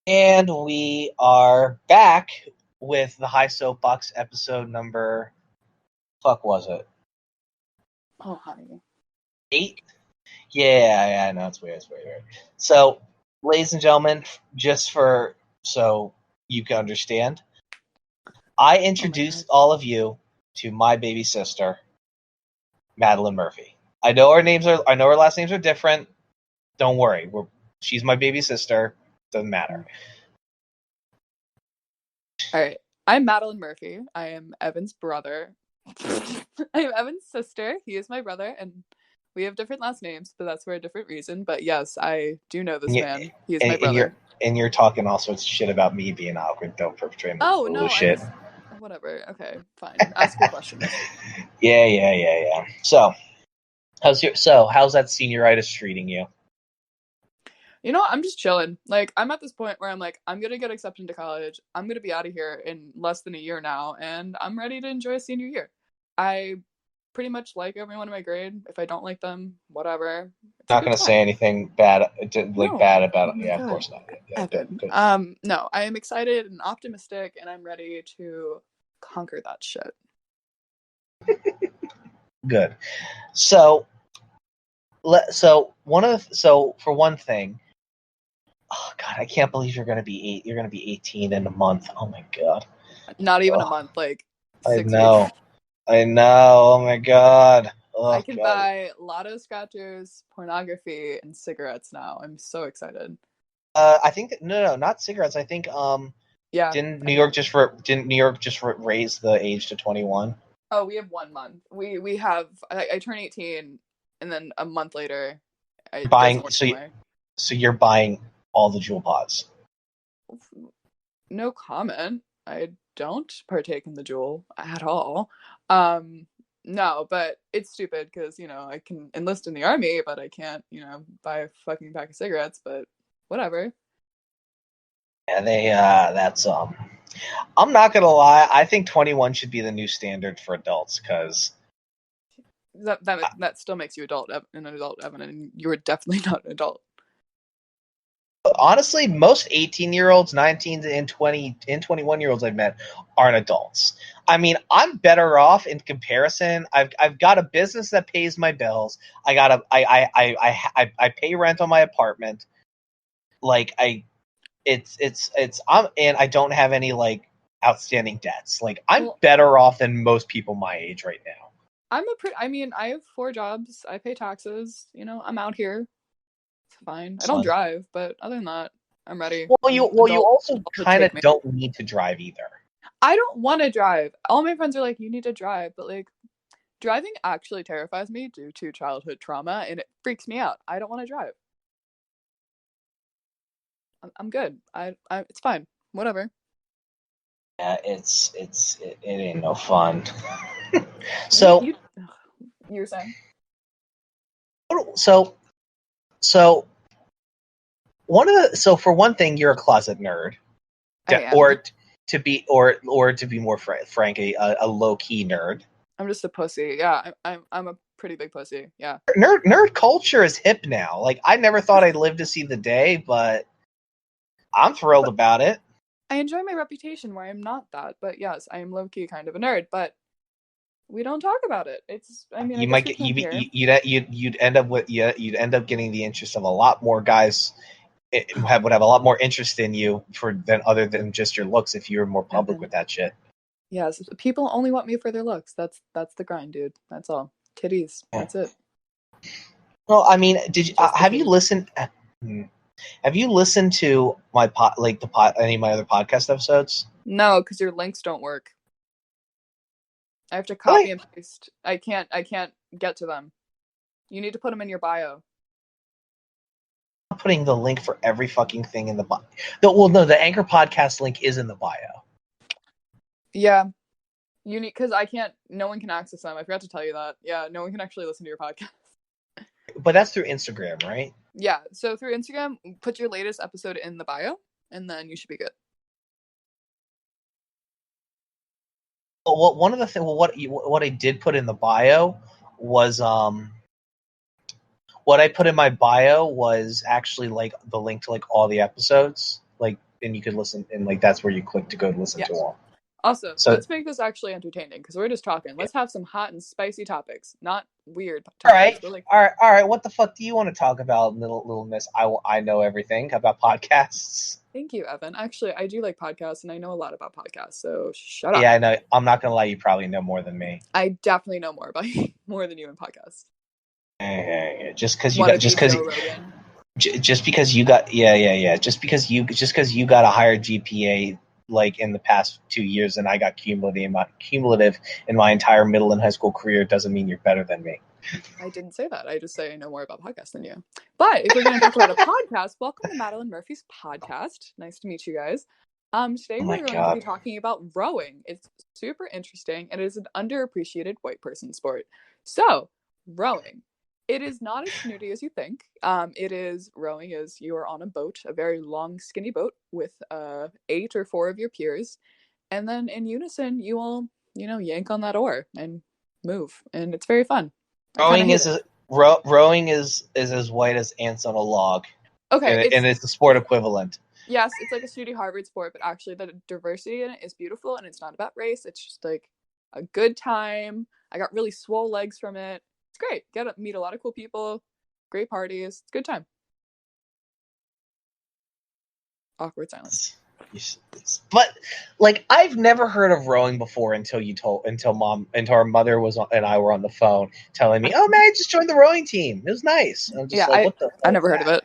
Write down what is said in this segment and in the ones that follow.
And we are back with the High Soapbox episode number, was it? Oh, honey. 8? Yeah, no, it's weird. So, ladies and gentlemen, just so you can understand, I introduced all of you to my baby sister, Maddie Murphy. I know our last names are different. Don't worry. She's my baby sister. Doesn't matter. All right. I'm Maddie Murphy. I am Evan's brother. I am Evan's sister. He is my brother, and we have different last names, but that's for a different reason. But yes, I do know this man. He is my brother. And you're talking all sorts of shit about me being awkward. Don't perpetrate my bullshit. Whatever. Okay, fine. Ask your question. Yeah. So, how's that senioritis treating you? You know, I'm just chilling. Like, I'm at this point where I'm like, I'm gonna get accepted into college. I'm gonna be out of here in less than a year now, and I'm ready to enjoy a senior year. I pretty much like everyone in my grade. If I don't like them, whatever. Not gonna say anything bad, bad about it. Yeah, God. Of course not. Yeah, good. No, I am excited and optimistic, and I'm ready to conquer that shit. Good. So for one thing, oh God, I can't believe you're gonna be 8. You're gonna be 18 in a month. Oh my God. Not even a month, like 6 weeks. I know. Oh my God. Oh, I can buy lotto scratchers, pornography, and cigarettes now. I'm so excited. I think no, not cigarettes. I think yeah. Didn't New York just raise the age to 21? Oh, we have 1 month. We have I turn 18, and then a month later, so you're buying all the Juul pods. No comment. I don't partake in the Juul at all. No, but it's stupid because, I can enlist in the army, but I can't, buy a fucking pack of cigarettes, but whatever. Yeah, that's I'm not gonna lie, I think 21 should be the new standard for adults, because that still makes you an adult, Evan, and you were definitely not an adult. Honestly, most 18-year-olds, 19 and 20 and 21-year-olds I've met aren't adults. I mean, I'm better off in comparison. I've got a business that pays my bills. I pay rent on my apartment. Like and I don't have any like outstanding debts. Like, I'm better off than most people my age right now. I have 4 jobs. I pay taxes. I'm out here. It's fine. I don't drive, but other than that, I'm ready. Well, you also kind of don't need to drive either. I don't want to drive. All my friends are like, you need to drive, but like, driving actually terrifies me due to childhood trauma, and it freaks me out. I don't want to drive. I'm good. It's fine. Whatever. Yeah, it ain't no fun. So you were saying? So for one thing, you're a closet nerd, or to be more frank, a low key nerd. I'm just a pussy. Yeah, I'm a pretty big pussy. Yeah. Nerd culture is hip now. Like, I never thought I'd live to see the day, but I'm thrilled about it. I enjoy my reputation where I'm not that, but yes, I am low key kind of a nerd, but we don't talk about it. You'd end up getting the interest of a lot more guys. Would have a lot more interest in you other than just your looks if you were more public with that shit. Yes, people only want me for their looks. That's the grind, dude. That's all. Titties. Yeah. That's it. Well, I mean, have you listened? Have you listened to my any of my other podcast episodes? No, because your links don't work. I have to copy and paste. I can't get to them. You need to put them in your bio. I'm putting the link for every fucking thing in the bio. The Anchor Podcast link is in the bio. Yeah. Because no one can access them. I forgot to tell you that. Yeah, no one can actually listen to your podcast. But that's through Instagram, right? Yeah, so through Instagram, put your latest episode in the bio, and then you should be good. Well, one of the things, what I did put in the bio was what I put in my bio was actually like the link to like all the episodes. Like, and you could listen, and like that's where you click to go to listen to Yes. them. Also, So let's make this actually entertaining because we're just talking. Let's have some hot and spicy topics, not weird all topics, right, but like, all right. What the fuck do you want to talk about, little miss? I know everything about podcasts. thank you, Evan. Actually, I do like podcasts and I know a lot about podcasts, so shut up. Yeah, I know. I'm not gonna lie. You probably know more than me. I definitely know more about more than you in podcasts. Yeah. Just because you Want got, to be Joe Rogan? just because you got, just because you got a higher GPA like in the past 2 years than I got cumulative in my entire middle and high school career doesn't mean you're better than me. I didn't say that. I just say I know more about podcasts than you. But if we're going to talk about a podcast, welcome to Madeline Murphy's podcast. Nice to meet you guys. Today Oh we're my going to god. be talking about rowing. It's super interesting and it is an underappreciated white person sport. So, rowing. It is not as snooty as you think. Rowing is you are on a boat, a very long, skinny boat with 8 or 4 of your peers, and then in unison you all, yank on that oar and move, and it's very fun. I kind of Rowing hate is it. rowing is as white as ants on a log, Okay, and it's the sport equivalent. yes, it's like a snooty Harvard sport, but actually the diversity in it is beautiful, and it's not about race. It's just like a good time. I got really swole legs from it. It's great. Get to meet a lot of cool people. Great parties. It's a good time. Awkward silence. But like I've never heard of rowing before until our mother and I were on the phone telling me, "Oh man, I just joined the rowing team. It was nice." And I'm just Yeah, like, "What the I fuck never is heard of that?"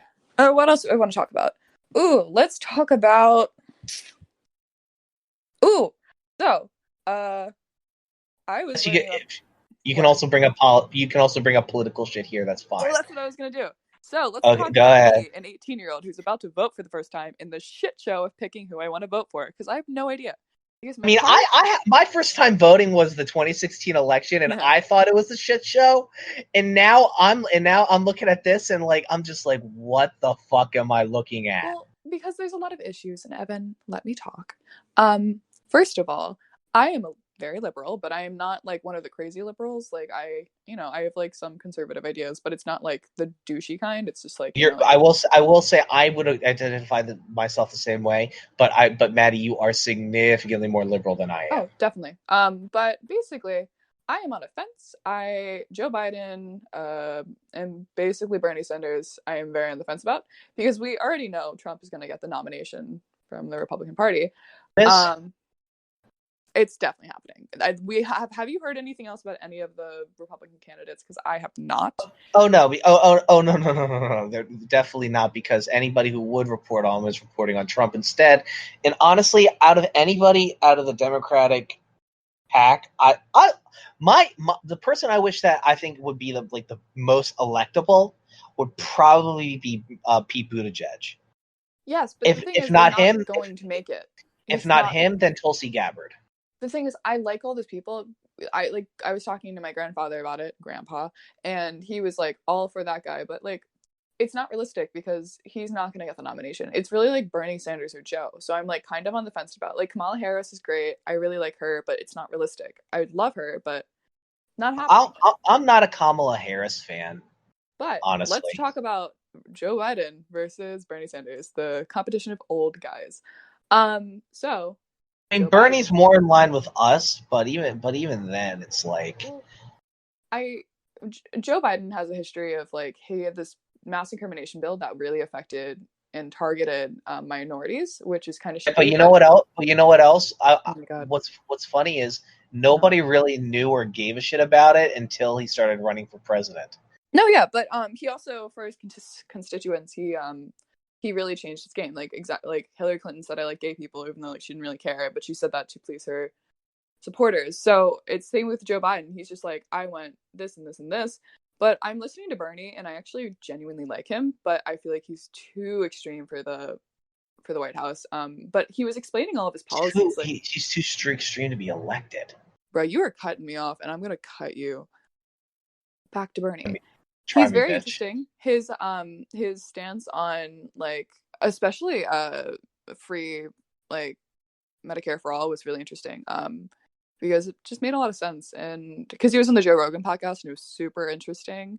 it. What else do I want to talk about? Ooh, let's talk about. Ooh, so I was So learning about. you can What? also bring up political shit here. That's fine. Well, that's what I was gonna do. So let's Okay, talk go about ahead. me, an 18-year-old who's about to vote for the first time in the shit show of picking who I want to vote for, because I have no idea. Because I mean, my first time voting was the 2016 election, and I thought it was a shit show. And now I'm looking at this, and like I'm just like, what the fuck am I looking at? Well, because there's a lot of issues, and Evan, let me talk. First of all, I am a very liberal, but I am not like one of the crazy liberals. Like I have like some conservative ideas, but it's not like the douchey kind. It's just like, like I will say I would identify myself the same way, but Maddie, you are significantly more liberal than I am. Oh, definitely. But basically, I am on a fence. Joe Biden, and basically Bernie Sanders, I am very on the fence about, because we already know Trump is going to get the nomination from the Republican Party. It's definitely happening. Have you heard anything else about any of the Republican candidates? Because I have not. Oh no! No! They're definitely not, because anybody who would report on was reporting on Trump instead. And honestly, out of anybody out of the Democratic pack, the person I wish that I think would be the most electable would probably be Pete Buttigieg. Yes, but the thing is, not they're him, not going to make it. if not him, then Tulsi Gabbard. The thing is, I like all those people. I was talking to my grandfather about it, grandpa, and he was like all for that guy, but like it's not realistic because he's not going to get the nomination. It's really like Bernie Sanders or Joe. So I'm like kind of on the fence about it. Like Kamala Harris is great. I really like her, but it's not realistic. I would love her, but not happening. I'm not a Kamala Harris fan. But honestly, let's talk about Joe Biden versus Bernie Sanders, the competition of old guys. So I mean, Bernie's more in line with us, but even then, it's like, Joe Biden has a history of like he had this mass incrimination bill that really affected and targeted minorities, which is kind of shitty. But you know what else? Oh my God. What's funny is nobody really knew or gave a shit about it until he started running for president. No, yeah, but he also, for his constituents, he really changed his game. Like exactly like Hillary Clinton said, I like gay people, even though like she didn't really care, but she said that to please her supporters. So it's same with Joe Biden. He's just like, I want this and this and this. But I'm listening to Bernie, and I actually genuinely like him, but I feel like he's too extreme for the White House. But he was explaining all of his policies. He's too extreme to be elected. Bro, you are cutting me off, and I'm gonna cut you. Back to Bernie. He's very interesting. His stance on like especially free like Medicare for all was really interesting. Because it just made a lot of sense, and because he was on the Joe Rogan podcast and it was super interesting.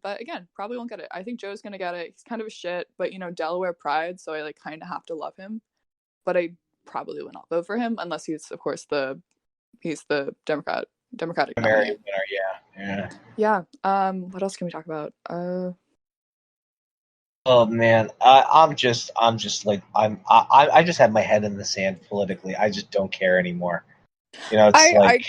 But again, probably won't get it. I think Joe's gonna get it. He's kind of a shit, but Delaware pride, so I like kind of have to love him. But I probably will not vote for him unless he's, of course, he's the Democratic Primary nominee. winner, yeah. Yeah. What else can we talk about? Oh man, I just have my head in the sand politically. I just don't care anymore. It's like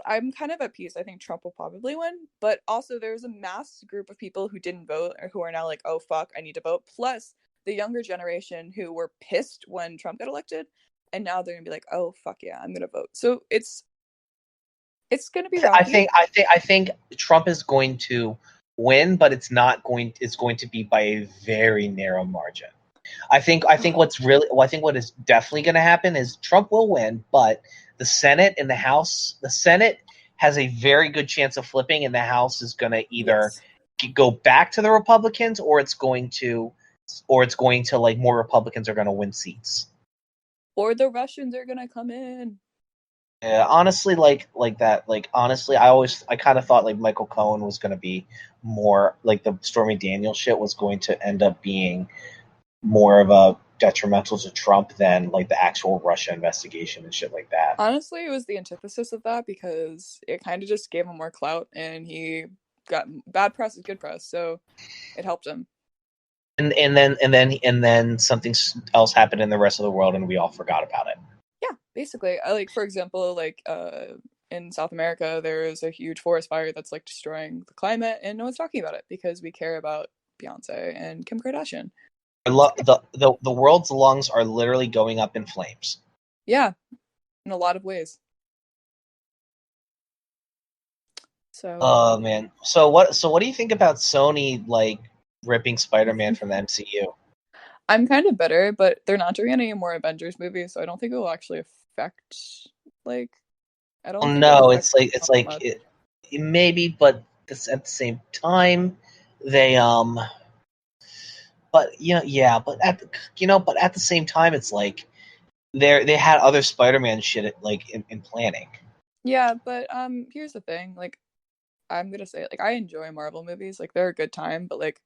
I'm kind of at peace. I think Trump will probably win, but also there's a mass group of people who didn't vote or who are now like, oh fuck, I need to vote. Plus the younger generation who were pissed when Trump got elected, and now they're gonna be like, oh fuck yeah, I'm gonna vote. So it's gonna be rocky. I think Trump is going to win, but it's going to be by a very narrow margin. I think what is definitely going to happen is Trump will win, but the Senate and the House, the Senate has a very good chance of flipping, and the House is going to either go back to the Republicans, or it's going to like more Republicans are going to win seats, or the Russians are gonna come in. Yeah, honestly, honestly, I kind of thought like Michael Cohen was going to be more like the Stormy Daniels shit was going to end up being more of a detrimental to Trump than like the actual Russia investigation and shit like that. Honestly, it was the antithesis of that because it kind of just gave him more clout, and he got bad press is good press, so it helped him. And then something else happened in the rest of the world, and we all forgot about it. Yeah, basically, like for example, like in South America, there is a huge forest fire that's like destroying the climate, and no one's talking about it because we care about Beyonce and Kim Kardashian. The world's lungs are literally going up in flames. Yeah, in a lot of ways. So. Oh man. So what do you think about Sony like ripping Spider-Man from the MCU? I'm kind of bitter, but they're not doing any more Avengers movies, so I don't think it will actually affect. Like, I don't think. No, it's like it maybe, but at the same time, they but but at the same time, it's like they had other Spider-Man shit like in planning. Yeah, but here's the thing. Like, I'm gonna say, like, I enjoy Marvel movies. Like, they're a good time, but like,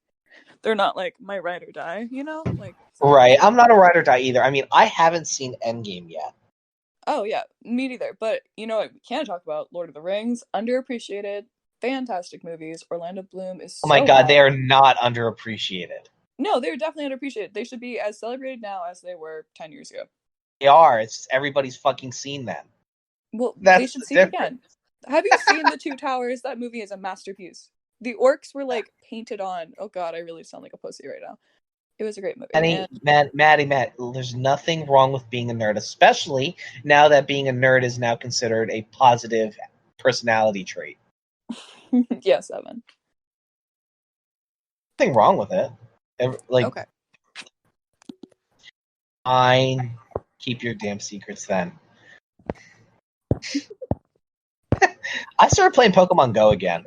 they're not like my ride or die. Like. So. Right. I'm not a ride or die either. I mean, I haven't seen Endgame yet. Oh yeah, me neither. But what we can talk about? Lord of the Rings, underappreciated, fantastic movies. Orlando Bloom is Oh my so god, hot. they are not underappreciated. No, they're definitely underappreciated. They should be as celebrated now as they were 10 years ago. They are. It's everybody's fucking seen them. Well, they should see it again. Have you seen The Two Towers? That movie is a masterpiece. The orcs were like painted on. Oh god, I really sound like a pussy right now. It was a great movie. Maddie, there's nothing wrong with being a nerd, especially now that being a nerd is now considered a positive personality trait. Yeah, 7. Nothing wrong with it. Okay. Fine. Keep your damn secrets then. I started playing Pokemon Go again.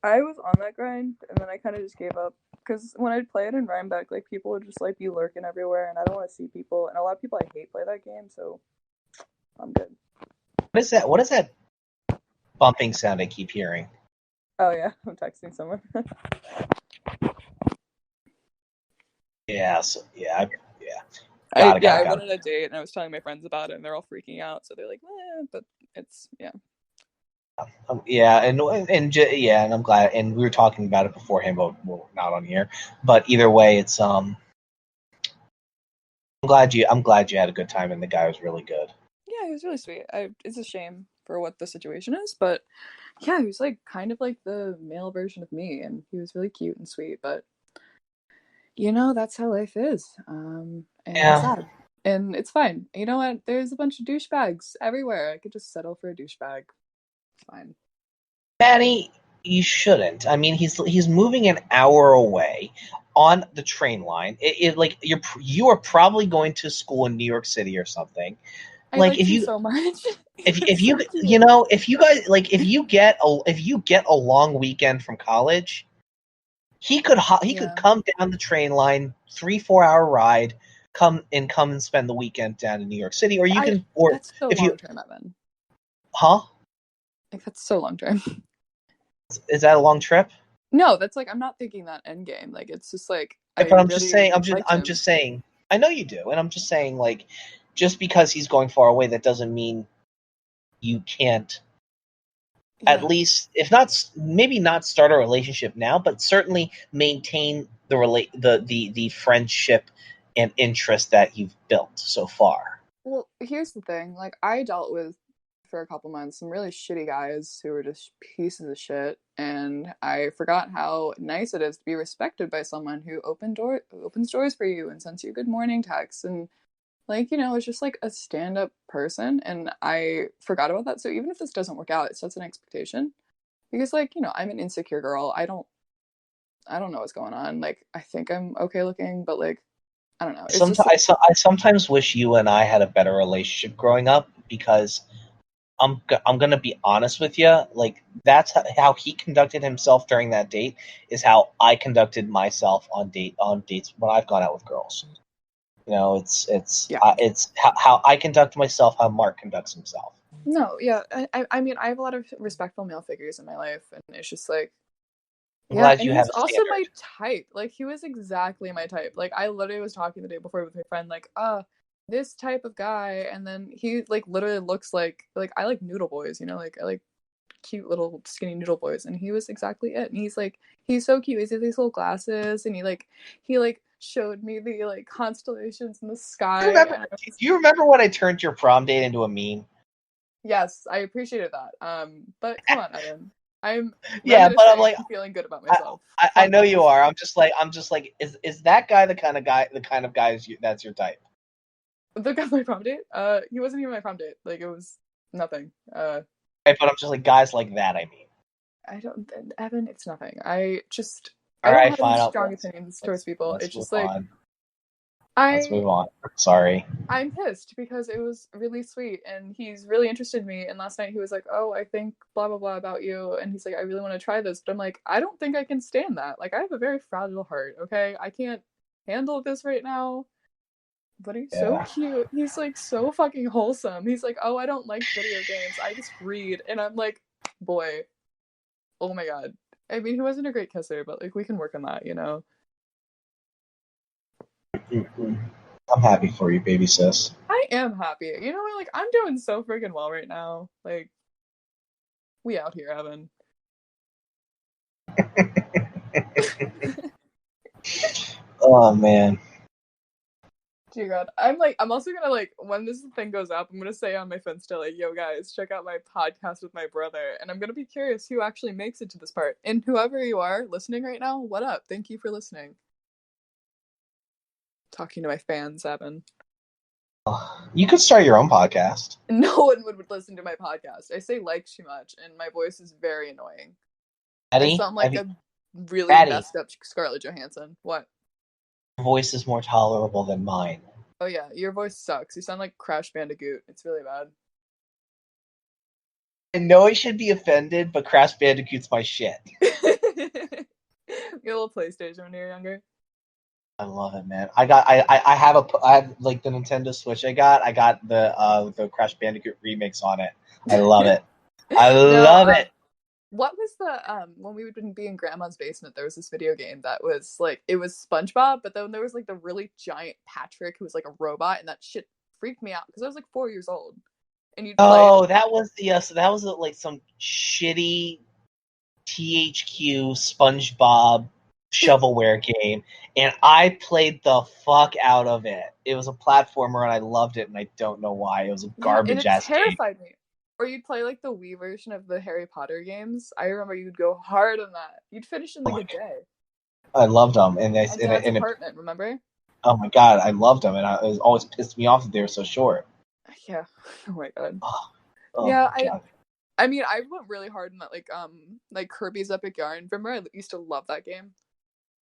I was on that grind, and then I kind of just gave up. Because when I'd play it in Rhinebeck, like, people would just, like, be lurking everywhere, and I don't want to see people. And a lot of people I hate play that game, so I'm good. What is that bumping sound I keep hearing? Oh, yeah. I'm texting someone. Yeah. I went on a date, and I was telling my friends about it, and they're all freaking out. So they're like, but it's, yeah. And I'm glad. And we were talking about it beforehand, but we're not on here. But either way, it's I'm glad you had a good time, and the guy was really good. Yeah, he was really sweet. It's a shame for what the situation is, but yeah, he was like kind of like the male version of me, and he was really cute and sweet. But that's how life is. And it's sad, and it's fine. You know what? There's a bunch of douchebags everywhere. I could just settle for a douchebag. It's fine. Maddie, you shouldn't. I mean, he's moving an hour away on the train line. You are probably going to school in New York City or something. I like you so much. If you get a long weekend from college, he could come down the train line, 3-4 hour ride, come and spend the weekend down in New York City, or that's so long term, Evan. Huh? Like, that's so long term. Is that a long trip? No, that's like I'm not thinking that end game. Like it's just like I But I'm really just saying. liked I'm him. just saying. I know you do, and I'm just saying, like, just because he's going far away, that doesn't mean you can't. At Yeah. least, if not, maybe not start a relationship now, but certainly maintain the friendship and interest that you've built so far. Well, here's the thing. Like I dealt with for a couple months some really shitty guys who were just pieces of shit, and I forgot how nice it is to be respected by someone who opens doors for you and sends you good morning texts and like, you know, it's just like a stand-up person, and I forgot about that. So even if this doesn't work out, it sets an expectation. Because like, you know, I'm an insecure girl. I don't know what's going on. Like I think I'm okay looking, but like I don't know. It's just like, I sometimes wish you and I had a better relationship growing up, because I'm gonna be honest with you. Like, that's how he conducted himself during that date is how I conducted myself on dates when I've gone out with girls. You know, yeah. it's how I conduct myself, how Mark conducts himself. No, yeah. I mean, I have a lot of respectful male figures in my life, and it's just like, I'm yeah, glad and you he's have a also my standard. type. Like, he was exactly my type. Like, I literally was talking the day before with my friend, like, this type of guy, and then he like literally looks like I like noodle boys, you know, like I like cute little skinny noodle boys, and he was exactly it. And he's so cute. He has these little glasses, and he showed me the like constellations in the sky, and Do you remember when I turned your prom date into a meme? yes, I appreciated that. But come on, Evan. I'm Yeah, but I'm reminiscing like, and feeling good about I, myself. I Fuck know you this. are. I'm just like, is that guy the kind of guy that's your type? The guy my prom date. He wasn't even my prom date. Like it was nothing. Right, but I'm just like, guys like that. I mean, I don't. Evan, it's nothing. I all don't right, have any fine. strong opinions towards people. Let's It's move just like on. Let's I move on. Sorry. I'm pissed because it was really sweet and he's really interested in me. And last night he was like, "Oh, I think blah blah blah about you," and he's like, "I really want to try this," but I'm like, I don't think I can stand that. Like, I have a very fragile heart. Okay, I can't handle this right now. But he's so Yeah. cute. He's like so fucking wholesome. He's like, "Oh, I don't like video games. I just read," and I'm like, boy, oh my god. I mean, he wasn't a great kisser, but like we can work on that, you know. I'm happy for you, baby sis. I am happy. You know, like I'm doing so freaking well right now. Like we out here, Evan. Oh man. Dear God, I'm also gonna like when this thing goes up, I'm gonna say on my Finsta like, "Yo guys, check out my podcast with my brother," and I'm gonna be curious who actually makes it to this part. And whoever you are listening right now, what up? Thank you for listening. Talking to my fans, Evan. You could start your own podcast. No one would listen to my podcast. I say like too much, and my voice is very annoying. I Eddie, sound like a really Maddie, messed up Scarlett Johansson. What? your voice is more tolerable than mine. Oh yeah, your voice sucks. You sound like Crash Bandicoot. It's really bad. I know I should be offended, but Crash Bandicoot's my shit. Your little PlayStation when you were younger. I love it, man. I have like the Nintendo Switch. I got the Crash Bandicoot remix on it. I love it. I No, love it. what was the when we would be in grandma's basement, there was this video game that was like it was SpongeBob, but then there was like the really giant Patrick who was like a robot, and that shit freaked me out because I was like 4 years old. And you'd play it. Oh, that was the so that was like some shitty THQ SpongeBob shovelware game, and I played the fuck out of it. It was a platformer, and I loved it, and I don't know why. It was a Yeah, and garbage it ass game. terrified me. Or you'd play like the Wii version of the Harry Potter games. I remember you'd go hard on that. You'd finish in like a day. I loved them, At Dad's apartment, remember? oh my god, I loved them, and it was always pissed me off that they were so short. Yeah. Oh my god. Oh Yeah, my god. I mean I went really hard in that like Kirby's Epic Yarn. Remember I used to love that game.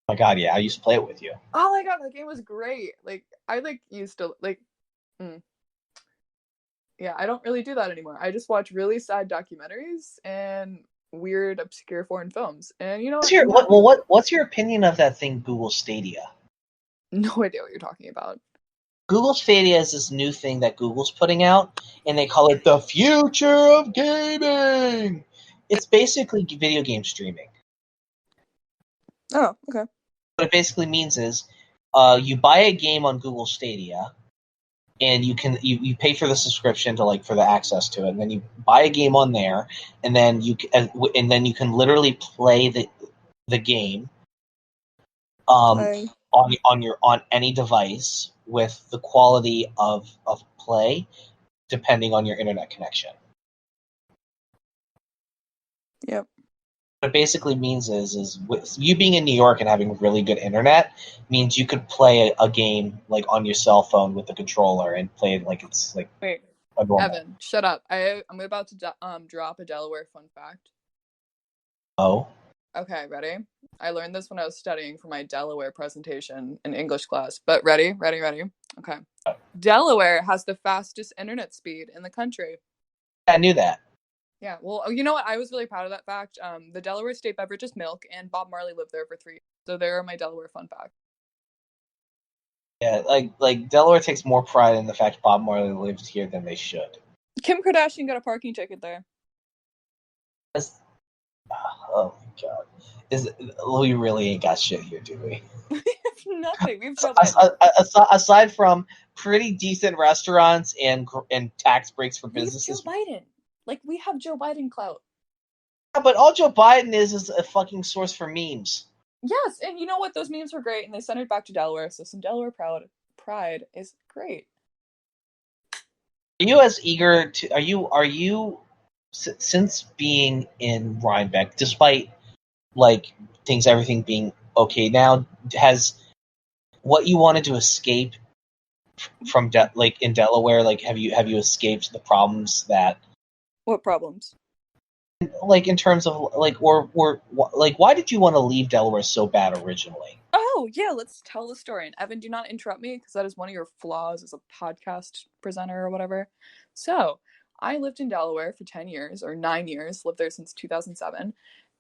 Oh my god, yeah, I used to play it with you. Oh my god, that game was great. Like I used to yeah, I don't really do that anymore. I just watch really sad documentaries and weird obscure foreign films. And you know What's your opinion of that thing, Google Stadia? no idea what you're talking about. Google Stadia is this new thing that Google's putting out, and they call it the future of gaming. It's basically video game streaming. Oh, okay. What it basically means is, you buy a game on Google Stadia, and you pay for the subscription for the access to it, and then you buy a game on there, and then you can literally play the game on any device with the quality of play depending on your internet connection. Yep. What it basically means is with you being in New York and having really good internet means you could play a game on your cell phone with the controller and play it like it's like Wait, a normal. Evan, shut up. I'm about to drop a Delaware fun fact. Oh. Okay, ready? I learned this when I was studying for my Delaware presentation in English class. But ready? Okay. Delaware has the fastest internet speed in the country. I knew that. Yeah, well, you know what? I was really proud of that fact. The Delaware state beverage is milk, and Bob Marley lived there for 3 years. So there are my Delaware fun facts. Yeah, like Delaware takes more pride in the fact Bob Marley lived here than they should. Kim Kardashian got a parking ticket there. Oh my god. We really ain't got shit here, do we? We have nothing. We've aside from pretty decent restaurants and tax breaks for businesses. Joe Biden. We have Joe Biden clout. Yeah, but all Joe Biden is a fucking source for memes. Yes, and you know what? Those memes were great, and they sent it back to Delaware, so some Delaware pride is great. Are you as eager to? Are you since being in Rhinebeck, despite everything being okay now, has what you wanted to escape from in Delaware? Have you escaped the problems that? What problems? In terms of why did you want to leave Delaware so bad originally? Oh yeah, let's tell the story. And Evan, do not interrupt me because that is one of your flaws as a podcast presenter or whatever. So I lived in Delaware for 10 years or 9 years, lived there since 2007,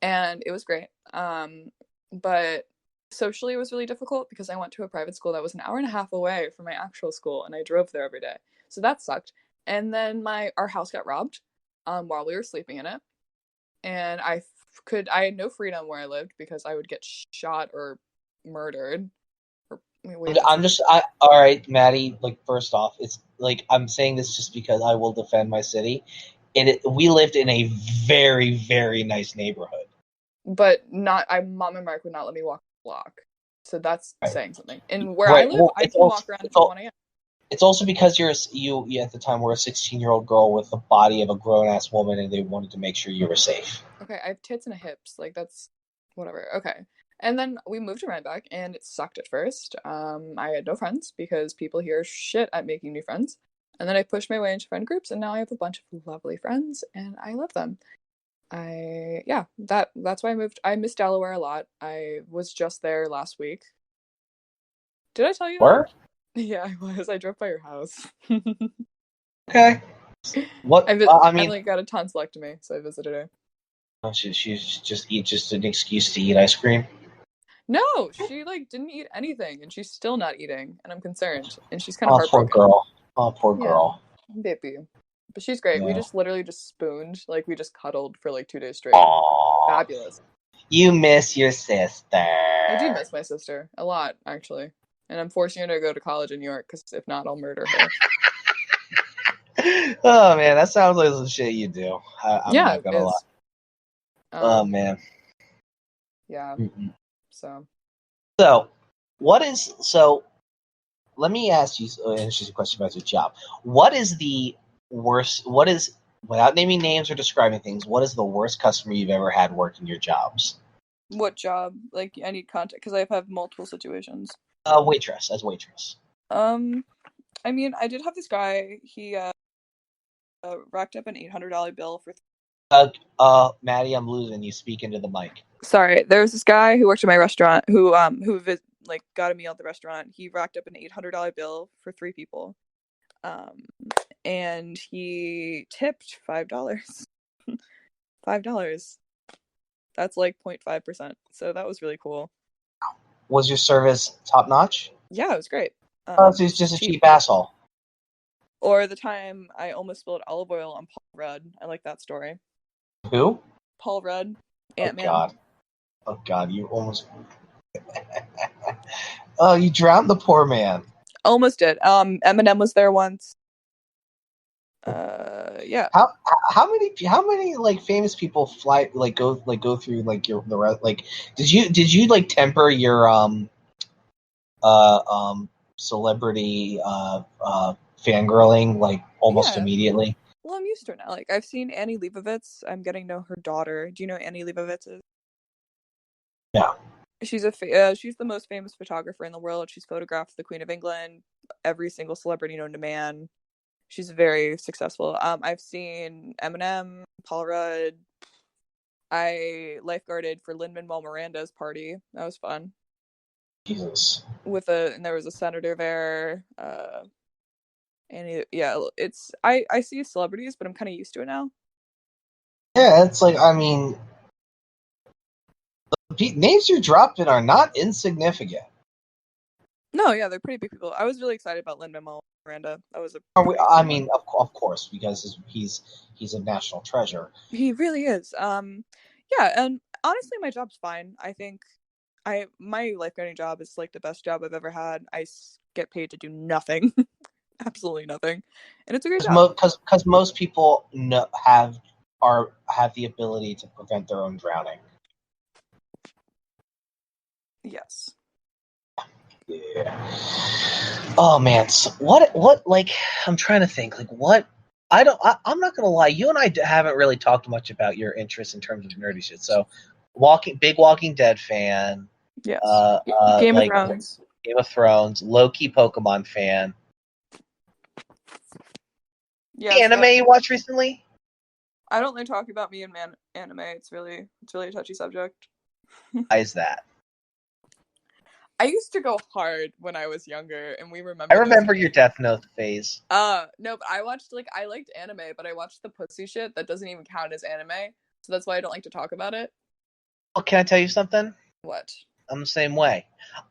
and it was great. But socially it was really difficult because I went to a private school that was an hour and a half away from my actual school, and I drove there every day. So that sucked. And then our house got robbed while we were sleeping in it. And I had no freedom where I lived because I would get shot or murdered. All right, Maddie, first off, it's I'm saying this just because I will defend my city. We lived in a very, very nice neighborhood. But mom and Mark would not let me walk the block. So that's saying something. And where I live, I can walk around until 1 a.m. It's also because you at the time were a 16-year-old girl with the body of a grown-ass woman, and they wanted to make sure you were safe. Okay, I have tits and hips. That's whatever. Okay. And then we moved to Rhinebeck, and it sucked at first. I had no friends because people here are shit at making new friends. And then I pushed my way into friend groups, and now I have a bunch of lovely friends, and I love them. That's why I moved. I miss Delaware a lot. I was just there last week. Did I tell you? Where? Yeah, I was. I drove by your house. Okay. What? I got a tonsillectomy, so I visited her. Oh, she's just an excuse to eat ice cream. No, she didn't eat anything, and she's still not eating, and I'm concerned. And she's kind of heartbroken. Poor girl. Baby. But she's great. Yeah. We just literally spooned. We just cuddled for 2 days straight. Aww. Fabulous. You miss your sister. I do miss my sister a lot, actually. And I'm forcing her to go to college in New York, because if not, I'll murder her. Oh, man, that sounds like some shit you do. I'm not gonna lie. Oh, man. Yeah. Mm-mm. So, let me ask you an interesting question about your job. What is the worst, without naming names or describing things, what is the worst customer you've ever had working your jobs? What job? I need context, because I've had multiple situations. Waitress. I mean, I did have this guy, he racked up an $800 bill for... Maddie, I'm losing you. Speak into the mic. Sorry, there was this guy who worked at my restaurant who got a meal at the restaurant. He racked up an $800 bill for 3 people. And he tipped $5. $5. That's 0.5%. So that was really cool. Was your service top notch? Yeah, it was great. So he's just a cheap asshole. Or the time I almost spilled olive oil on Paul Rudd. I like that story. Who? Paul Rudd, Oh Ant-Man. God, you almost. Oh, you drowned the poor man. Almost did. Eminem was there once. Yeah. How many like famous people fly like go through like the rest like did you like temper your celebrity fangirling like almost Yeah. immediately? Well, I'm used to it now. Like, I've seen Annie Leibovitz. I'm getting to know her daughter. Do you know who Annie Leibovitz is? Yeah. She's she's the most famous photographer in the world. She's photographed the Queen of England, every single celebrity known to man. She's very successful. I've seen Eminem, Paul Rudd. I lifeguarded for Lin-Manuel Miranda's party. That was fun. Jesus. And there was a senator there. And yeah, I see celebrities, but I'm kind of used to it now. Yeah, it's like I mean, the names you're dropping are not insignificant. No, yeah, they're pretty big people. I was really excited about Lin-Manuel Miranda. That was I mean, of course, because he's a national treasure. He really is. Yeah, and honestly, my job's fine. I think my lifeguarding job is like the best job I've ever had. I get paid to do nothing, absolutely nothing, and it's a great job. Because most people have the ability to prevent their own drowning. Yes. Yeah. Oh man, so what like I'm trying to think like what I'm not gonna lie, you and I haven't really talked much about your interests in terms of nerdy shit. So, big Walking Dead fan. Yes. Game of Thrones. Game of Thrones. Low-key Pokemon fan. Yes, anime you watched recently? I don't like talking about me and anime. It's really a touchy subject. Why is that? I used to go hard when I was younger, and we remember. I remember your Death Note phase. No, but I liked anime, but I watched the pussy shit that doesn't even count as anime, so that's why I don't like to talk about it. Well, can I tell you something? What? I'm the same way.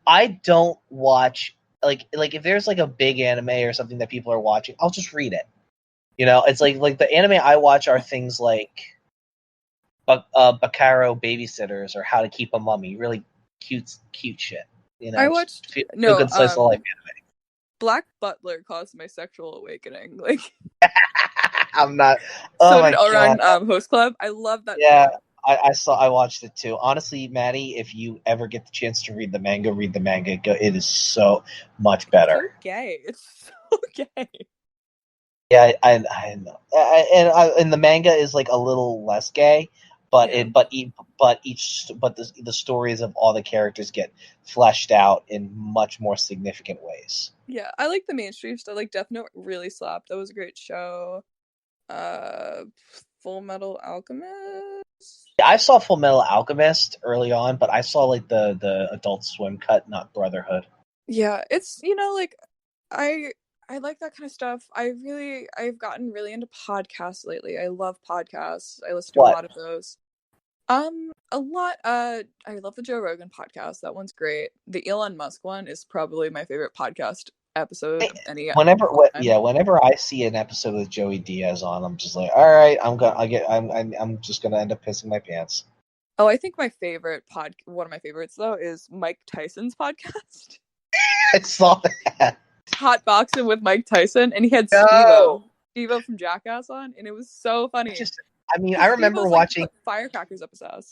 I don't watch like if there's like a big anime or something that people are watching, I'll just read it. You know, it's like the anime I watch are things like Bakaro Babysitters or How to Keep a Mummy, really cute shit. You know, I watched feel good slice of life anime. Black Butler caused my sexual awakening. Like, I'm not. So Oh my did Ouran God. Host Club. I love that. Yeah, I watched it too. Honestly, Maddie, if you ever get the chance to read the manga. It is so much better. It's so gay. It's so gay. Yeah, I know. And the manga is like a little less gay, but the stories of all the characters get fleshed out in much more significant ways. Yeah, I like the mainstream stuff. Like Death Note really slapped. That was a great show. Full Metal Alchemist. Yeah, I saw Full Metal Alchemist early on, but I saw like the Adult Swim cut, not Brotherhood. Yeah, it's like I like that kind of stuff. I've gotten really into podcasts lately. I love podcasts. I listen to a lot of those. A lot. I love the Joe Rogan podcast. That one's great. The Elon Musk one is probably my favorite podcast episode of any. Whenever I see an episode with Joey Diaz on, I'm just like, all right, I'm just gonna end up pissing my pants. Oh, I think one of my favorites though is Mike Tyson's podcast. I saw that. Hot Boxing with Mike Tyson, and he had Steve-O from Jackass on, and it was so funny. I remember watching Firecrackers episode.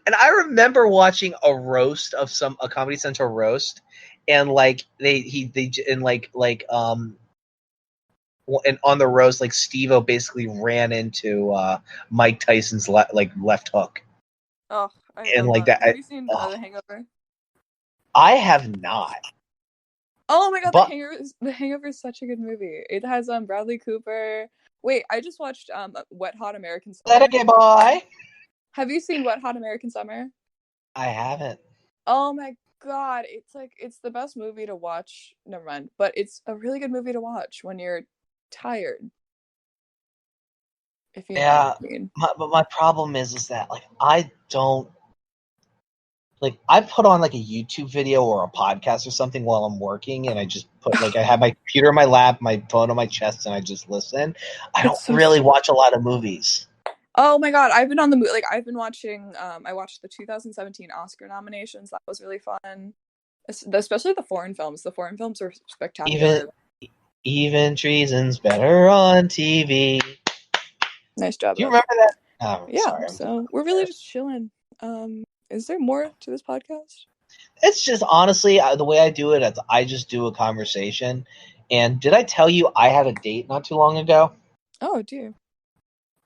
And I remember watching a Comedy Central roast, and like and on the roast, like Steve-O basically ran into Mike Tyson's left hook. Oh, have you seen The Hangover? I have not. Oh my God, The Hangover is such a good movie. It has Bradley Cooper. Wait, I just watched Wet Hot American Summer. Let it get by. Have you seen Wet Hot American Summer? I haven't. Oh my God, it's the best movie to watch. Never mind, but it's a really good movie to watch when you're tired. If you know what I mean. But my problem is that like I don't. Like I put on like a YouTube video or a podcast or something while I'm working, and I just put I have my computer in my lap, my phone on my chest, and I just listen. I don't really watch a lot of movies. Oh my god, I've been on the like I've been watching. I watched the 2017 Oscar nominations. That was really fun. Especially the foreign films. The foreign films are Even spectacular. even treason's better on TV. Nice job, Do you though. remember that? Oh, Yeah, sorry, I'm just so we're really just chilling. Is there more to this podcast? It's just honestly the way I do it is I just do a conversation. And did I tell you I had a date not too long ago? Oh, dear.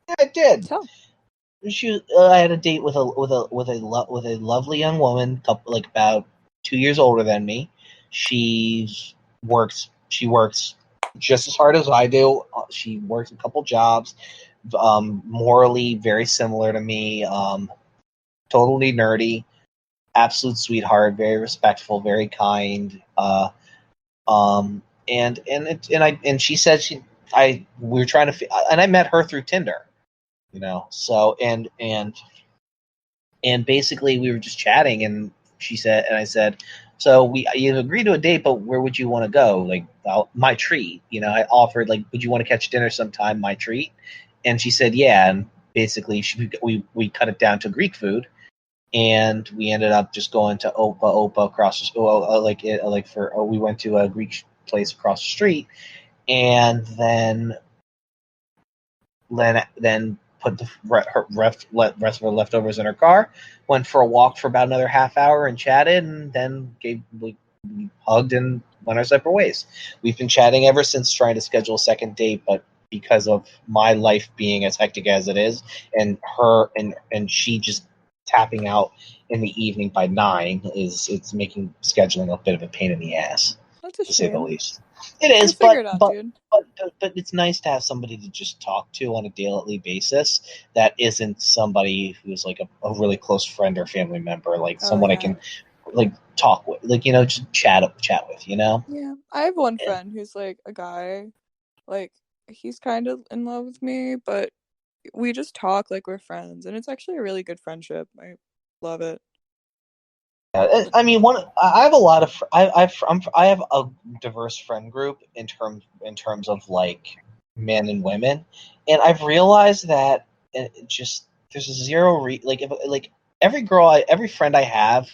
Yeah, I did. Tell. I had a date with a lovely young woman, like about 2 years older than me. She works just as hard as I do. She works a couple jobs. Morally very similar to me. Totally nerdy. Absolute sweetheart. Very respectful. Very kind. And she said we were trying to, and I met her through Tinder. So and basically we were just chatting, and I said, so you agreed to a date, but where would you want to go? Like, my treat. I offered, like, would you want to catch dinner sometime? My treat. And she said, yeah. And basically we cut it down to Greek food, and we ended up just going to Opa across the we went to a Greek place across the street, and then put the rest of her leftovers in her car, went for a walk for about another half hour and chatted, and then we hugged and went our separate ways. We've been chatting ever since, trying to schedule a second date, but because of my life being as hectic as it is, and her and she just tapping out in the evening by 9, it's making scheduling a bit of a pain in the ass, That's a to say the shame. least. It is, You'll figure it out, but dude. but it's nice to have somebody to just talk to on a daily basis that isn't somebody who's like a really close friend or family member, like Oh, someone I yeah. can like talk with, like, just chat with. Yeah. I have one Yeah. friend who's like a guy. Like, he's kind of in love with me, but we just talk like we're friends, and it's actually a really good friendship. I love it. I mean, I have a lot of I have a diverse friend group in terms of like men and women, and I've realized that it just there's a zero like if like every friend I have,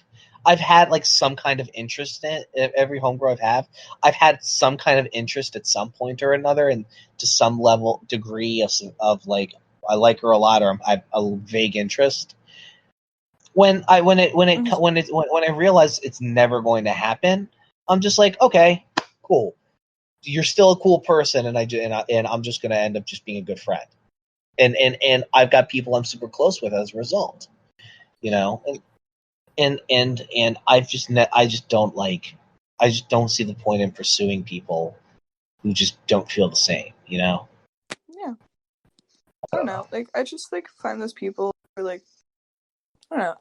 I've had like some kind of interest in. Every homegirl I've had some kind of interest at some point or another, and to some level degree of like, I like her a lot, or I have a vague interest. Mhm. When I realize it's never going to happen, I'm just like, okay, cool. You're still a cool person, and I'm just going to end up just being a good friend. And I've got people I'm super close with as a result. And I just don't see the point in pursuing people who just don't feel the same. Yeah. I I don't don't know. know. Like, I just like find those people who are like, I don't know.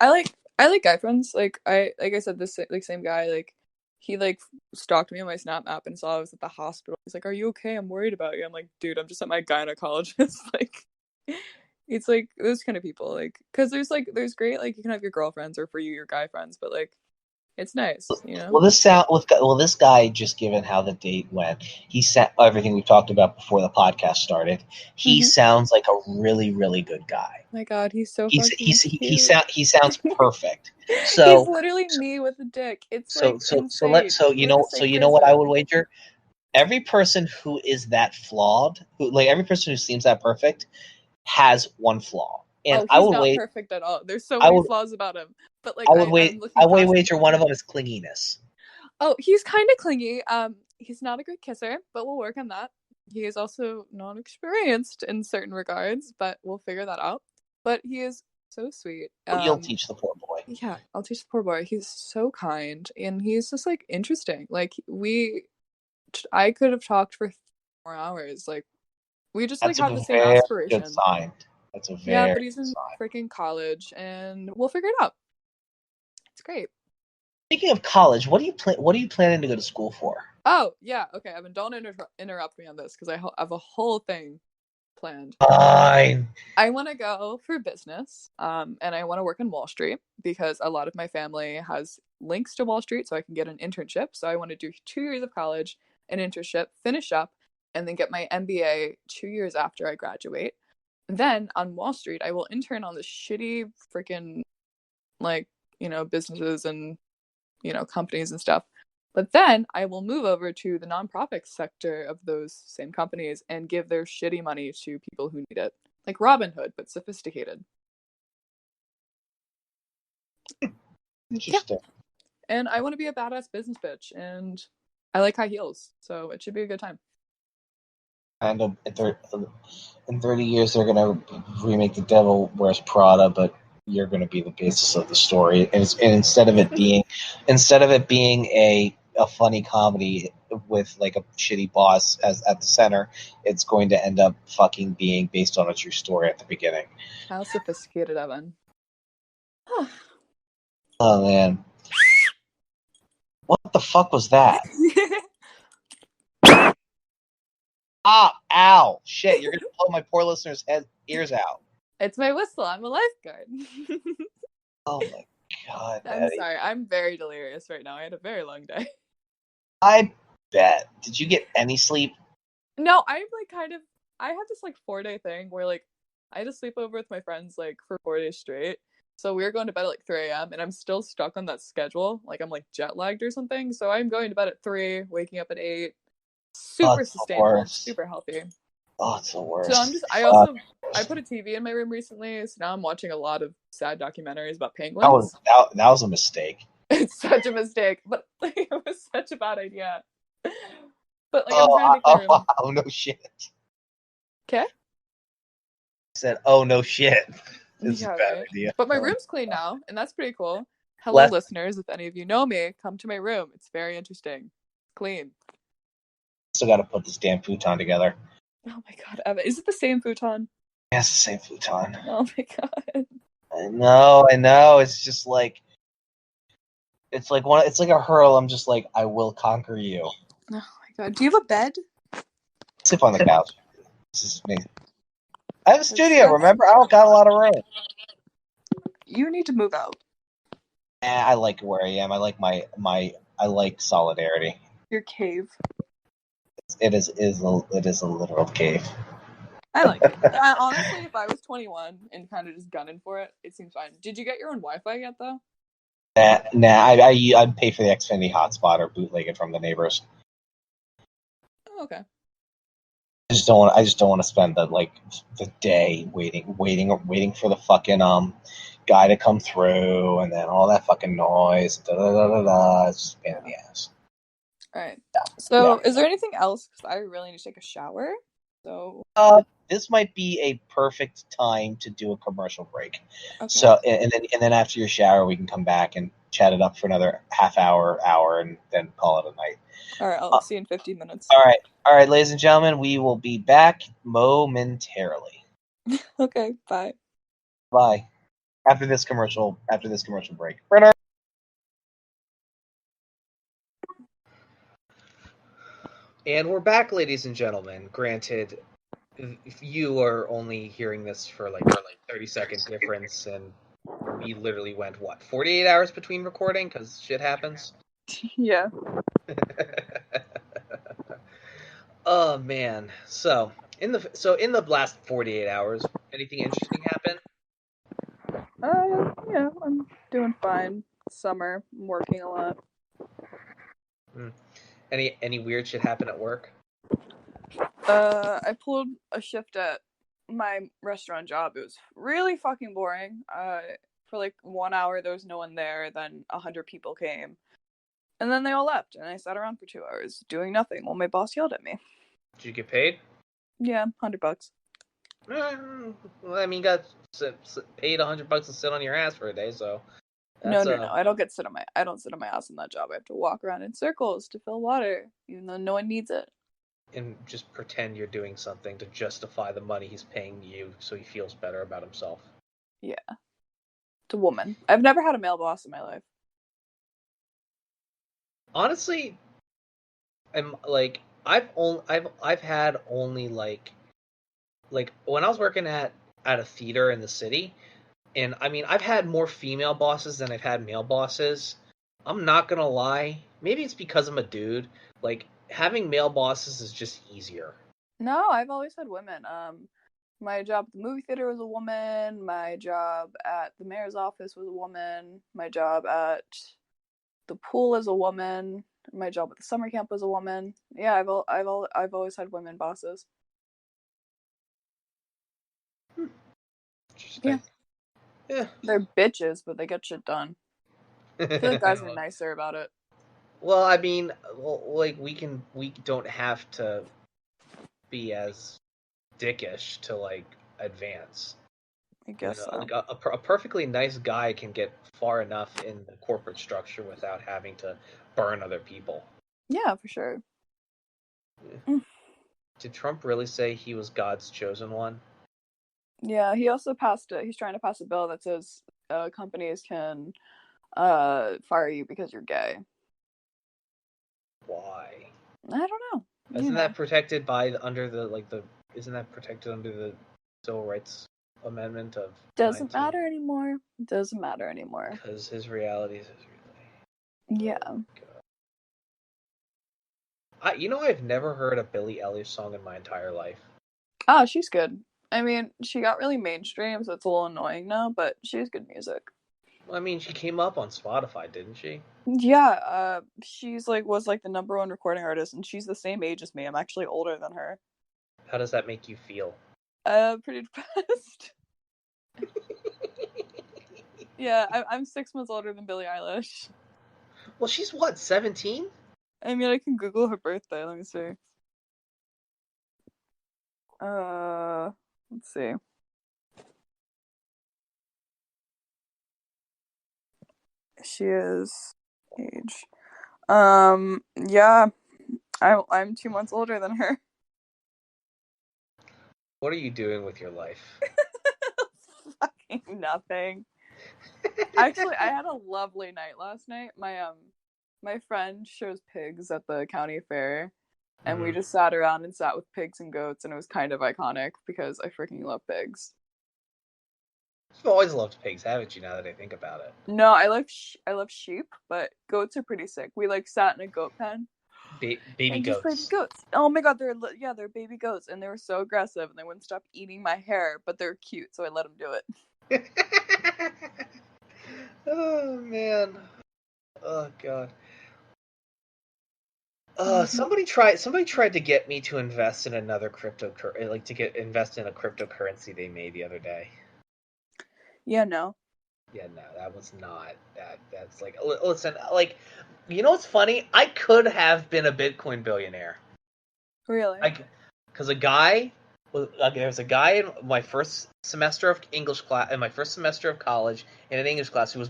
I like guy friends. Like I said, this like same guy, like he like stalked me on my Snap app and saw I was at the hospital. He's like, "Are you okay? I'm worried about you." I'm like, "Dude, I'm just at my gynecologist." Like, it's like those kind of people. Like, because there's great, like, you can have your girlfriends, or for you your guy friends, but like it's nice, you know? This guy, just given how the date went, he said everything we talked about before the podcast started. He Mm-hmm. sounds like a really, really good guy. My God, he's so He's fucking cute. he sounds perfect. He's So literally me with a dick. It's so like so so let insane. so We're the so same you know what I person. would wager? Every person who is that flawed, every person who seems that perfect, has one flaw, and Oh, he's not perfect at all. There's so I many would flaws about him. But like I'm I looking would past wager them. one of them is clinginess. Oh, he's kind of clingy. He's not a good kisser, but we'll work on that. He is also not experienced in certain regards, but we'll figure that out. But he is so sweet. But you'll teach the poor boy. Yeah, I'll teach the poor boy. He's so kind, and he's just like interesting. Like I could have talked for 4 hours. Like we just like That's a have the same very good aspiration. sign. That's a Yeah, very but he's good in sign. freaking college, and we'll figure it out. It's great. Speaking of college, what are you planning to go to school for? Oh yeah, okay. Evan, don't interrupt me on this because I have a whole thing planned. Fine. I want to go for business, and I want to work in Wall Street because a lot of my family has links to Wall Street, so I can get an internship. So I want to do 2 years of college, an internship, finish up, and then get my MBA 2 years after I graduate. Then on Wall Street, I will intern on the shitty freaking, like, businesses and, companies and stuff. But then I will move over to the nonprofit sector of those same companies and give their shitty money to people who need it. Like Robin Hood, but sophisticated. Interesting. Yeah. And I want to be a badass business bitch, and I like high heels, so it should be a good time. And in 30 years, they're gonna remake The Devil Wears Prada, but you're gonna be the basis of the story. And instead of it being a funny comedy with like a shitty boss as at the center, it's going to end up fucking being based on a true story at the beginning. How sophisticated, Evan. Oh man, what the fuck was that? Ah, ow, shit! You're gonna blow my poor listeners' ears out. It's my whistle. I'm a lifeguard. Oh my god, I'm Maddie. sorry. I'm very delirious right now. I had a very long day. I bet. Did you get any sleep? No, I had this like 4-day thing where like I had to sleep over with my friends like for 4 days straight. So we were going to bed at like 3 a.m. and I'm still stuck on that schedule. Like I'm like jet lagged or something. So I'm going to bed at 3, waking up at 8. Super sustainable, super healthy. Oh, it's the worst. So I put a TV in my room recently, so now I'm watching a lot of sad documentaries about penguins. That was a mistake. It's such a mistake, but like, it was such a bad idea. But like I'm trying to make my room. Oh no shit. Okay. I said, oh no shit. This is a bad right? idea. But my room's clean now, and that's pretty cool. Hello, listeners. If any of you know me, come to my room. It's very interesting. Clean. Still got to put this damn futon together. Oh my god, Evan. Is it the same futon? Yeah, it's the same futon. Oh my god. I know. It's just like it's like a hurl. I'm just like, I will conquer you. Oh my god. Do you have a bed? Sleep on the couch. This is me. I have a studio, remember? I don't got a lot of room. You need to move out. I like where I am. I like I like solidarity. Your cave. It is a literal cave. I like it. Honestly, if I was 21 and kind of just gunning for it, it seems fine. Did you get your own Wi-Fi yet, though? Nah. I'd pay for the Xfinity hotspot or bootleg it from the neighbors. Oh, okay. I just don't want to spend the day waiting for the fucking guy to come through, and then all that fucking noise. It's just a pain in the ass. All right. So, is there anything else? Because I really need to take a shower. So. This might be a perfect time to do a commercial break. Okay. So, and then after your shower, we can come back and chat it up for another half hour, and then call it a night. All right. I'll see you in 15 minutes. All right, ladies and gentlemen, we will be back momentarily. Okay. Bye. Bye. After this commercial break. And we're back, ladies and gentlemen. Granted, if you are only hearing this for like 30-second difference, and we literally went 48 hours between recording because shit happens. Yeah. Oh man. So in the last 48 hours, anything interesting happen? Yeah, I'm doing fine. Summer, I'm working a lot. Any weird shit happen at work? I pulled a shift at my restaurant job. It was really fucking boring. For like 1 hour there was no one there, then 100 people came. And then they all left, and I sat around for 2 hours doing nothing while my boss yelled at me. Did you get paid? Yeah, $100. Well, I mean, you got paid $100 to sit on your ass for a day, so. No. I don't sit on my ass in that job. I have to walk around in circles to fill water, even though no one needs it. And just pretend you're doing something to justify the money he's paying you, so he feels better about himself. Yeah, it's a woman. I've never had a male boss in my life. Honestly, I'm like I've had only like when I was working at a theater in the city, and I mean I've had more female bosses than I've had male bosses. I'm not gonna lie, maybe it's because I'm a dude. Like having male bosses is just easier. No, I've always had women. My job at the movie theater was a woman. My job at the mayor's office was a woman. My job at the pool is a woman. My job at the summer camp was a woman. Yeah, I've always had women bosses. Interesting. Yeah. They're bitches, but they get shit done. I feel like guys are nicer about it. Well, I mean, like we don't have to be as dickish to like advance. I guess so. Like a perfectly nice guy can get far enough in the corporate structure without having to burn other people. Yeah, for sure. Did Trump really say he was God's chosen one? Yeah, he also passed it. He's trying to pass a bill that says companies can fire you because you're gay. Why? I don't know. Isn't that protected under the isn't that protected under the Civil Rights Amendment of Doesn't matter anymore. Doesn't matter anymore. Because his reality is his reality. Yeah. Oh, I've never heard a Billie Eilish song in my entire life. Oh, she's good. I mean, she got really mainstream, so it's a little annoying now, but she's good music. Well, I mean, she came up on Spotify, didn't she? Yeah, she's was the number one recording artist, and she's the same age as me. I'm actually older than her. How does that make you feel? Pretty depressed. Yeah, I'm 6 months older than Billie Eilish. Well, she's what, 17? I mean, I can Google her birthday. Let me see. Let's see. She is age. Yeah, I'm 2 months older than her. What are you doing with your life? Fucking nothing. Actually, I had a lovely night last night. My friend shows pigs at the county fair, and we just sat around and sat with pigs and goats, and it was kind of iconic because I freaking love pigs. You've always loved pigs, haven't you? Now that I think about it. No, I love sheep, but goats are pretty sick. We sat in a goat pen. Baby goats. Baby goats. Oh my god, they're baby goats, and they were so aggressive, and they wouldn't stop eating my hair, but they're cute, so I let them do it. Oh man. Oh god. Somebody tried to get me to invest in another invest in a cryptocurrency they made the other day. Yeah, no. Yeah, no, that was not that. That's listen, you know what's funny? I could have been a Bitcoin billionaire. Really? Because there was a guy in my first semester of English class, in my first semester of college, in an English class, who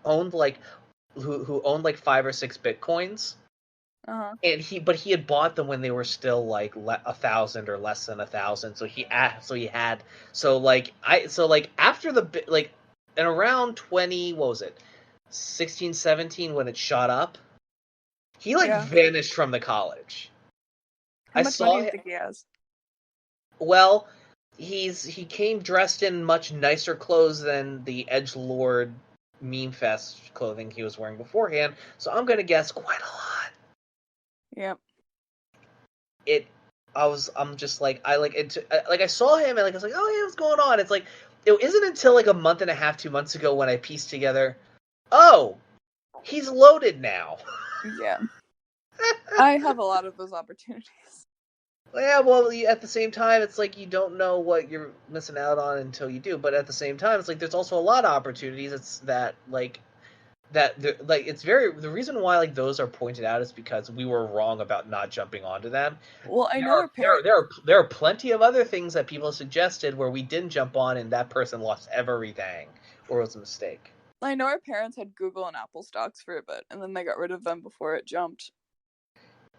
owned who owned 5 or 6 Bitcoins. Uh-huh. And he had bought them when they were still 1,000 or less than 1,000. So after in around 20, what was it, 16, 17, when it shot up, he vanished from the college. How much money do you think he has? Well, he came dressed in much nicer clothes than the edgelord meme fest clothing he was wearing beforehand. So I'm gonna guess quite a lot. Yep. I'm just I saw him and I was like, oh yeah, what's going on? It's it isn't until a month and a half, 2 months ago when I pieced together, oh, he's loaded now. Yeah. I have a lot of those opportunities. Yeah, well, at the same time, it's you don't know what you're missing out on until you do. But at the same time, it's there's also a lot of opportunities. It's it's the reason why those are pointed out is because we were wrong about not jumping onto them. Well, I know there are plenty of other things that people suggested where we didn't jump on and that person lost everything or it was a mistake. I know our parents had Google and Apple stocks for a bit, and then they got rid of them before it jumped.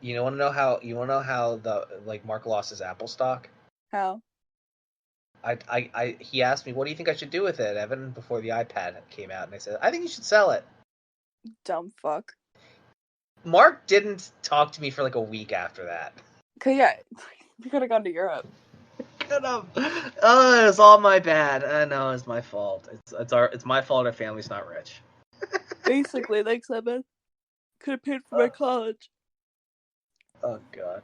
You want to know how the Mark lost his Apple stock? How? He asked me, what do you think I should do with it, Evan, before the iPad came out, and I said, I think you should sell it. Dumb fuck. Mark didn't talk to me for a week after that. Yeah, we could have gone to Europe. Could have. Oh, it was all my bad. I know it's my fault. It's my fault. Our family's not rich. Basically, thanks, Evan. Could have paid for my college. Oh god.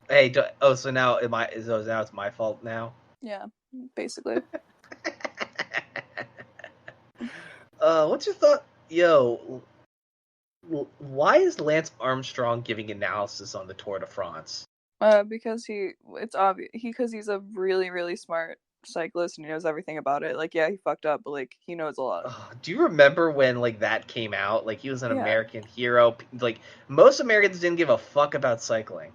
Hey, so now now it's my fault now? Yeah, basically. What's your thought? Yo, why is Lance Armstrong giving analysis on the Tour de France? Because it's obvious because he's a really, really smart cyclist and he knows everything about it. Like, yeah, he fucked up, but like he knows a lot. Do you remember when like that came out? Like he was an Yeah. American hero. Like most Americans didn't give a fuck about cycling.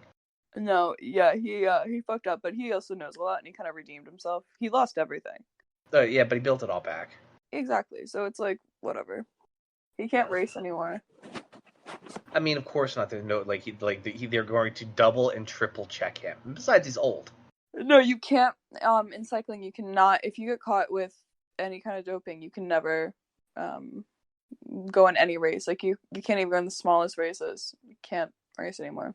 No, yeah, he fucked up, but he also knows a lot and he kind of redeemed himself. He lost everything. Yeah, but he built it all back. Exactly. So it's like whatever. He can't race anymore. I mean, of course not. There's no they're going to double and triple check him. And besides, he's old. No, you can't. In cycling, you cannot. If you get caught with any kind of doping, you can never go in any race. Like you can't even go in the smallest races. You can't race anymore.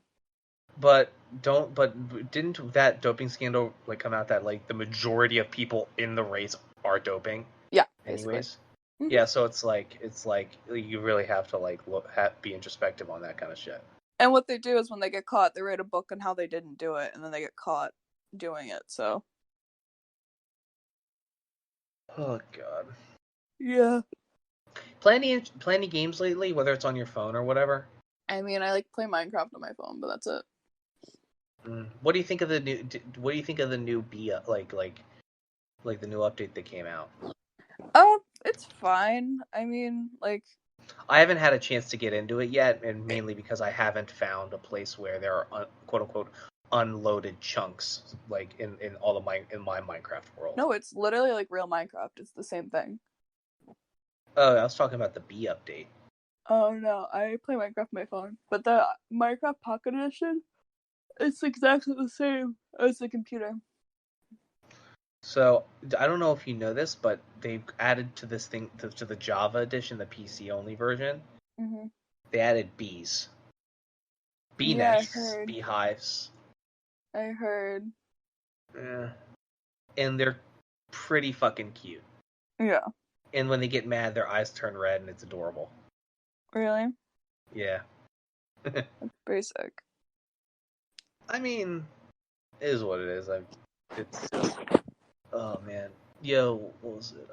But didn't that doping scandal like come out that like the majority of people in the race are doping? Yeah, Anyways. Mm-hmm. Yeah, so it's like you really have to like be introspective on that kind of shit. And what they do is when they get caught, they write a book on how they didn't do it, and then they get caught doing it. So. Oh god. Yeah. Plenty games lately, whether it's on your phone or whatever. I mean, I like play Minecraft on my phone, but that's it. What do you think of the new? What do you think of the new like the new update that came out? Oh, it's fine. I mean, like. I haven't had a chance to get into it yet, and mainly because I haven't found a place where there are quote unquote unloaded chunks like in my Minecraft world. No, it's literally like real Minecraft. It's the same thing. Oh, I was talking about the B update. Oh no, I play Minecraft on my phone, but the Minecraft Pocket Edition, it's exactly the same as the computer. So I don't know if you know this, but they've added to this thing to the Java edition, the PC only version. Mm-hmm. They added bees, bee Yeah, nests, beehives. I heard. And they're pretty fucking cute. Yeah. And when they get mad, their eyes turn red, and it's adorable. Really? Yeah. That's pretty sick. I mean, it is what it is. It's just, oh man, yo, what was it?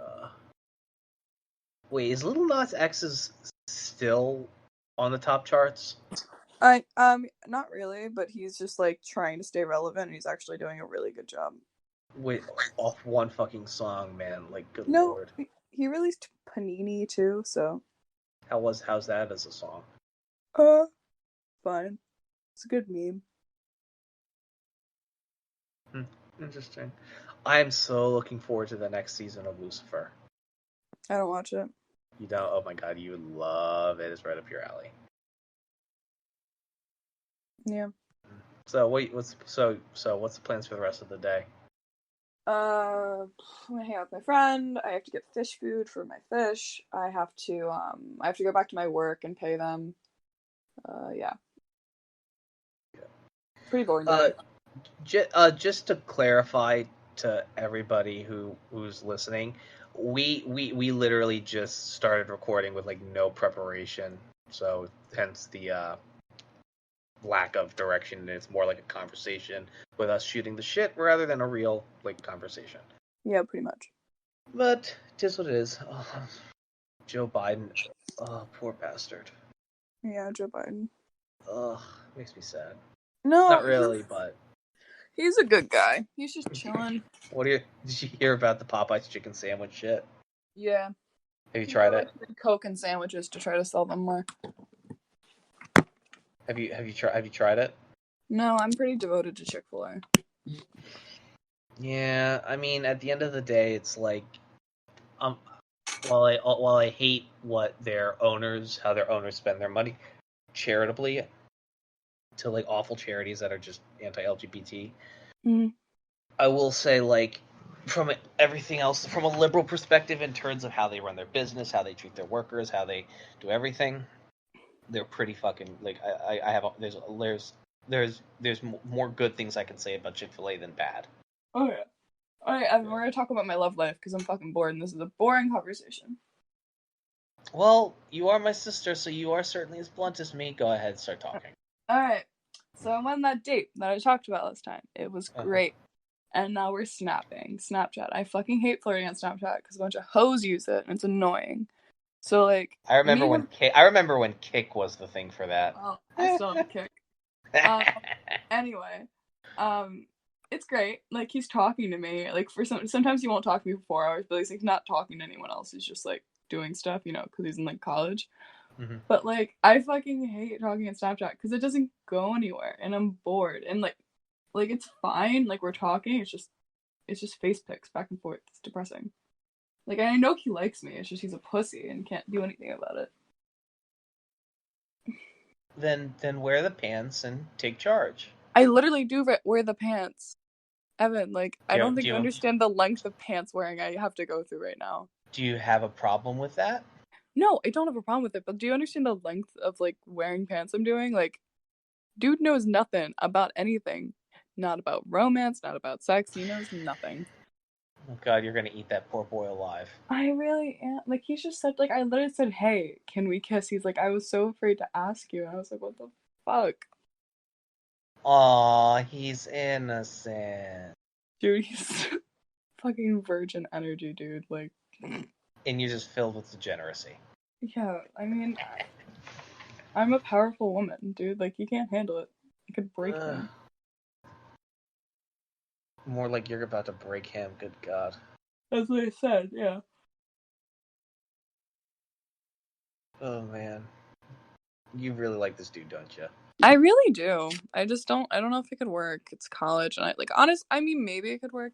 Wait, is Little Nas X's still on the top charts? Not really, but he's just like trying to stay relevant. And he's actually doing a really good job. Wait, off one fucking song, man. Like, good No, lord. he released Panini too, so. How's that as a song? Fine. It's a good meme. Interesting. I am so looking forward to the next season of Lucifer. I don't watch it. You don't? Oh my god, you would love it. It's right up your alley. Yeah. So what's the plans for the rest of the day? I'm gonna hang out with my friend. I have to get fish food for my fish. I have to go back to my work and pay them. Yeah. Pretty boring day. Just to clarify to everybody who's listening, we literally just started recording with like no preparation, so hence the lack of direction. And it's more like a conversation with us shooting the shit rather than a real like conversation. Yeah, pretty much. But it is what it is. Oh, Joe Biden, oh poor bastard. Yeah, Joe Biden. Ugh, makes me sad. No, Not really, but he's a good guy. He's just chilling. did you hear about the Popeyes chicken sandwich shit? Yeah. Have you tried it? Coke and sandwiches to try to sell them more. Have you tried it? No, I'm pretty devoted to Chick-fil-A. Yeah, I mean, at the end of the day, it's like, while I hate how their owners spend their money charitably to like awful charities that are just anti-LGBT. Mm-hmm. I will say, like, from everything else, from a liberal perspective, in terms of how they run their business, how they treat their workers, how they do everything, they're pretty fucking like. I have there's more good things I can say about Chick-fil-A than bad. Oh yeah. Alright, we're gonna talk about my love life because I'm fucking bored and this is a boring conversation. Well, you are my sister, so you are certainly as blunt as me. Go ahead, start talking. Alright. So I went on that date that I talked about last time. It was great. And now we're snapping. Snapchat. I fucking hate flirting on Snapchat because a bunch of hoes use it and it's annoying. So like, I remember when Kick was the thing for that. Oh, I still have Kick. Anyway, it's great. Like, he's talking to me. Like, sometimes he won't talk to me for 4 hours, but he's like not talking to anyone else. He's just like doing stuff, you know, because he's in like college. Mm-hmm. But like, I fucking hate talking on Snapchat because it doesn't go anywhere, and I'm bored. And like it's fine. Like, we're talking. It's just face pics back and forth. It's depressing. Like, I know he likes me. It's just he's a pussy and can't do anything about it. Then wear the pants and take charge. I literally do wear the pants. Evan, like, I don't think you understand the length of pants wearing I have to go through right now. Do you have a problem with that? No, I don't have a problem with it, but do you understand the length of, like, wearing pants I'm doing? Like, dude knows nothing about anything. Not about romance, not about sex. He knows nothing. Oh God, you're gonna eat that poor boy alive. I really am. Like, he's just said, like, I literally said, hey, can we kiss? He's like, I was so afraid to ask you. And I was like, what the fuck? Aw, he's innocent. Dude, he's fucking virgin energy, dude. Like, and you're just filled with degeneracy. Yeah, I mean, I'm a powerful woman, dude. Like, you can't handle it. I could break him. More like you're about to break him, good God. That's what I said, yeah. Oh, man. You really like this dude, don't you? I really do. I don't know if it could work. It's college, and I mean, maybe it could work.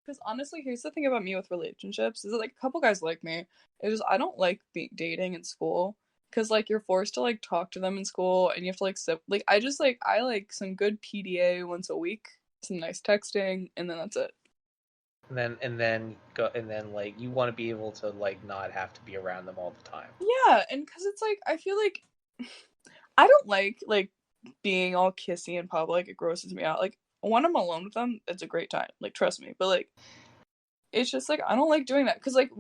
Because honestly, here's the thing about me with relationships, is that, like, a couple guys like me. It's just, I don't like dating in school. Because, like, you're forced to, like, talk to them in school, and you have to, like, like, I like some good PDA once a week, some nice texting, and then that's it. And then like, you want to be able to, like, not have to be around them all the time. Yeah, and because it's, like, I feel like, I don't like, being all kissy in public. It grosses me out. Like, when I'm alone with them, it's a great time. Like, trust me. But, like, it's just, like, I don't like doing that. Because, like,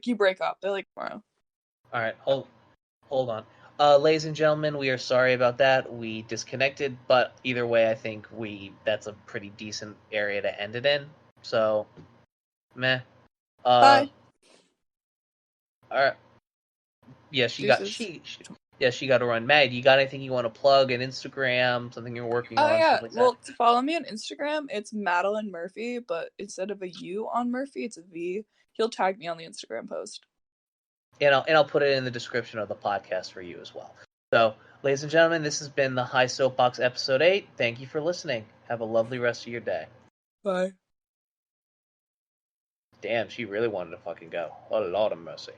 you break up. They're like, tomorrow. Alright, hold on. Ladies and gentlemen, we are sorry about that. We disconnected, but either way, I think that's a pretty decent area to end it in. So, meh. Bye. Alright. Yeah, she got to run. Maddie, you got anything you want to plug? An Instagram, something you're working on? Yeah. Like well, to follow me on Instagram, it's Madeline Murphy, but instead of a U on Murphy, it's a V. He'll tag me on the Instagram post. And I'll put it in the description of the podcast for you as well. So, ladies and gentlemen, this has been the High Soapbox episode 8. Thank you for listening. Have a lovely rest of your day. Bye. Damn, she really wanted to fucking go. A lot of mercy.